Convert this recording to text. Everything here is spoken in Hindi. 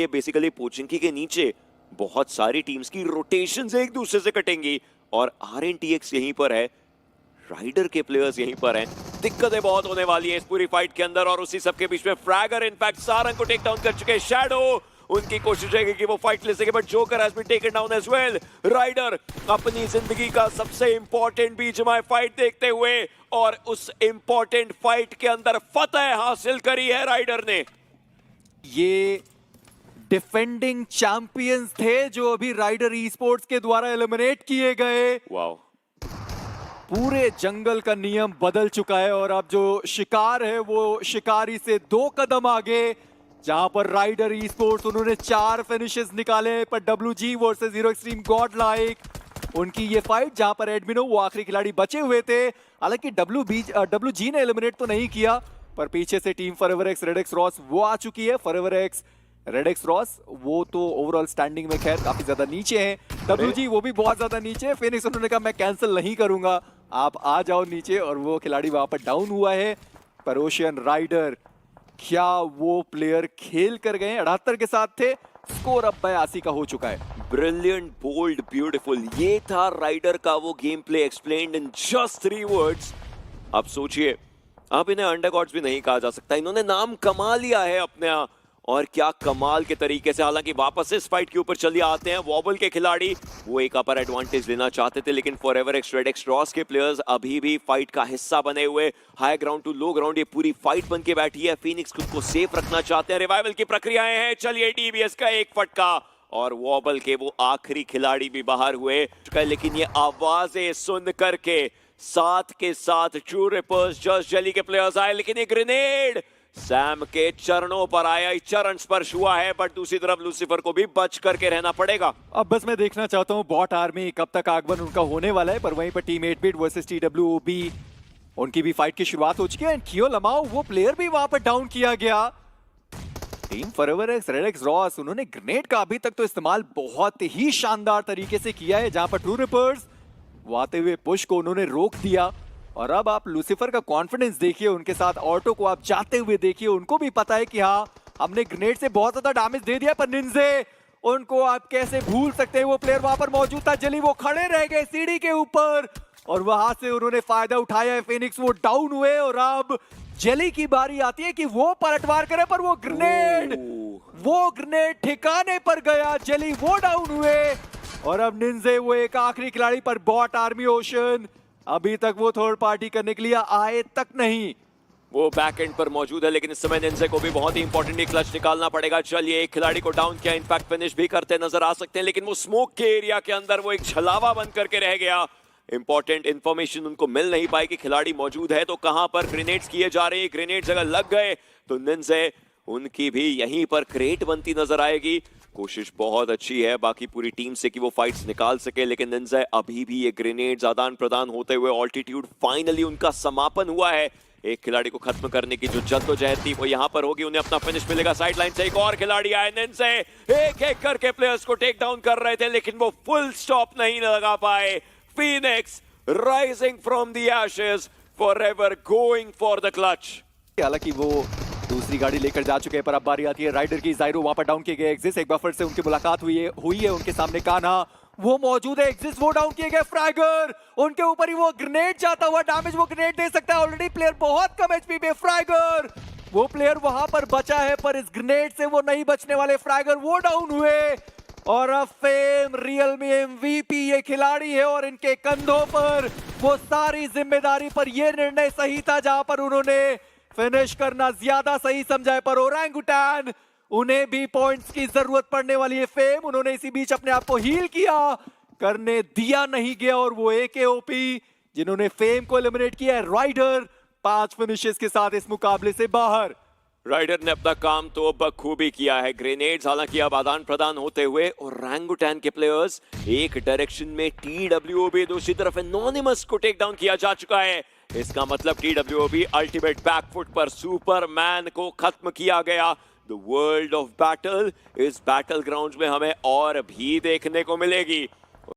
ये बेसिकली पोचिंकी के नीचे बहुत सारी टीम्स की रोटेशंस एक दूसरे से कटेंगी और RNTX यहीं पर है, राइडर के प्लेयर्स यहीं पर हैं। दिक्कतें बहुत होने वाली हैं इस पूरी फाइट के अंदर और उसी सबके बीच में फ्रैगर इनफैक्ट सारंग को टेक डाउन कर चुके हैं। शैडो उनकी कोशिश रहेगी कि वो फाइट ले सके but Joker has been taken down as well. Rider अपनी जिंदगी का सबसे इंपॉर्टेंट बीजीएमआई फाइट देखते हुए और उस इंपॉर्टेंट फाइट के अंदर फतह हासिल करी है राइडर ने। ये डिफेंडिंग चैंपियंस थे जो अभी राइडर ई स्पोर्ट्स के द्वारा एलिमिनेट किए गए। वाओ, पूरे जंगल का नियम बदल चुका है और अब जो शिकार है वो शिकारी से 2 कदम आगे, जहां पर राइडर ई स्पोर्ट्स उन्होंने 4 फिनिशेस निकाले पर WG versus hero extreme God like उनकी ये फाइट, जहां पर एडमिनो वो आखिरी खिलाड़ी बचे हुए थे। हालांकि WG ने एलिमिनेट तो नहीं किया पर पीछे से team forever X red X Ross वो आ चुकी है। Forever X red X Ross वो तो ओवरऑल स्टैंडिंग में खैर काफी ज्यादा नीचे हैं। WG वो भी बहुत ज्यादा नीचे है। फिनिक्स उन्होंने कहा मैं कैंसिल नहीं करूंगा, आप आ जाओ नीचे, और वो खिलाड़ी वहां पर डाउन हुआ है। पर ओशियन राइडर क्या वो प्लेयर खेल कर गए, 78 के साथ थे, स्कोर अब 82 का हो चुका है। ब्रिलियंट, बोल्ड, ब्यूटीफुल, ये था राइडर का वो game play explained in just 3 words. अब सोचिए, अब इन्हें अंडरगॉड्स भी नहीं कहा जा सकता, इन्होंने नाम कमा लिया है अपने, और क्या कमाल के तरीके से। हालांकि वापस इस फाइट के ऊपर चलिए आते हैं वॉबल के खिलाड़ी, वो एक अपर एडवांटेज लेना चाहते थे लेकिन forever X red X Ross के प्लेयर्स अभी भी फाइट का हिस्सा बने हुए। High ground to low ground ये पूरी फाइट बन के बैठी है। फिनिक्स खुद को सेफ रखना चाहते हैं, रिवाइवल की प्रक्रियाएं हैं। चलिए DBS का एक फटका और वॉबल के वो आखिरी खिलाड़ी भी बाहर हुए, लेकिन ये आवाजें सुन करके साथ के साथ ट्रू रिपर्स जस्ट जेली के प्लेयर्स आए, लेकिन ये ग्रेनेड सैम के चरणों पर आया, चरण स्पर्श हुआ है बट दूसरी तरफ लूसीफर को भी बच करके रहना पड़ेगा। अब बस मैं देखना चाहता हूँ बॉट आर्मी कब तक आगमन उनका होने वाला है। पर वहीं पर टीम 8-बिट वर्सेस TWOB उनकी भी फाइट की शुरुआत हो चुकी है। कियो लमाओ वो प्लेयर भी वहां पर डाउन किया गया। Team forever X red X Ross उन्होंने ग्रेनेड का अभी तक तो इस्तेमाल बहुत ही शानदार तरीके से किया है, जहां पर ट्रू रिपर्स वो आते हुए पुश को उन्होंने रोक दिया। और अब आप लूसीफर का कॉन्फिडेंस देखिए, उनके साथ ऑटो को आप जाते हुए देखिए, उनको भी पता है कि हाँ हमने ग्रेनेड से बहुत ज्यादा डैमेज दे दिया। पर निंजे उनको आप कैसे भूल सकते हैं, वो प्लेयर वहां पर मौजूद था। जली वो खड़े रह गए सीढ़ी के ऊपर और वहां से उन्होंने फायदा उठाया है। फिनिक्स वो डाउन हुए और अब जेली की बारी आती है कि वो पलटवार करे, पर वो ग्रेनेड ठिकाने पर गया। जेली वो डाउन हुए और अब निंजे वो एक आखिरी खिलाड़ी पर बॉट आर्मी ओशन अभी तक वो थर्ड पार्टी करने के लिए आए तक नहीं, वो बैक एंड पर मौजूद है। लेकिन इस समय निंजे को भी बहुत ही इंपॉर्टेंट क्लच निकालना पड़ेगा। चलिए एक खिलाड़ी को डाउन किया, इनफैक्ट फिनिश भी करते नजर आ सकते हैं, लेकिन वो स्मोक के एरिया के अंदर वो एक छलावा बन करके रह गया। इंपॉर्टेंट इंफॉर्मेशन उनको मिल नहीं पाई कि खिलाड़ी मौजूद है तो कहां पर ग्रेनेड्स किए जा रहे हैं। ग्रेनेड्स अगर लग गए तो निंजे उनकी भी यहीं पर क्रेट बनती नजर आएगी। कोशिश बहुत अच्छी है बाकी पूरी टीम से कि वो फाइट्स निकाल सके, लेकिन निंजा अभी भी ये ग्रेनेड्स आदान प्रदान होते हुए ऑल्टीट्यूड फाइनली उनका समापन हुआ है। एक खिलाड़ी को खत्म करने की जो जद्दोजहद थी वो यहां पर होगी, उन्हें अपना फिनिश मिलेगा। साइड लाइन से एक और खिलाड़ी आए, निंजा एक एक करके प्लेयर्स को टेक डाउन कर रहे थे लेकिन वो फुल स्टॉप नहीं लगा पाए। Phoenix rising from the ashes, forever going for the clutch. हालांकि वो दूसरी गाड़ी लेकर जा चुके हैं पर अब बारी आती है राइडर की। जायरो वहां पर डाउन किए गए, एक्सिस एक बफर से उनकी मुलाकात हुई है उनके सामने कान्हा वो मौजूद है। एक्सिस वो डाउन किए गए, फ्रैगर उनके ऊपर ही वो ग्रेनेड जाता हुआ डैमेज वो ग्रेनेड दे सकता है। ऑलरेडी प्लेयर बहुत कम एचपी पे, फ्रैगर वो प्लेयर वहां पर बचा है पर इस ग्रेनेड से वो नहीं बचने वाले। फ्रैगर वो डाउन हुए और अब फेम रियल में MVP ये खिलाड़ी है और इनके कंधों पर वो सारी जिम्मेदारी। पर ये निर्णय सही था जहां पर उन्होंने फिनिश करना ज्यादा सही समझा है। पर ओरंगुटैन उन्हें भी पॉइंट्स की जरूरत पड़ने वाली है। फेम उन्होंने इसी बीच अपने आप को हील किया, करने दिया नहीं गया और वो AKOP जिन्होंने फेम को एलिमिनेट किया है। राइडर 5 फिनिशेस के साथ इस मुकाबले से बाहर। राइडर ने अपना काम तो बखूबी किया है। ग्रेनेड्स हालांकि अब आदान प्रदान होते हुए और ओरंगुटैन के प्लेयर्स एक डायरेक्शन में, TWOB दूसरी तरफ एनोनिमस को टेक डाउन किया जा चुका है। इसका मतलब TWOB अल्टीमेट बैकफुट पर सुपरमैन को खत्म किया गया। द वर्ल्ड ऑफ बैटल इस बैटल ग्राउंड में हमें और भी देखने को मिलेगी।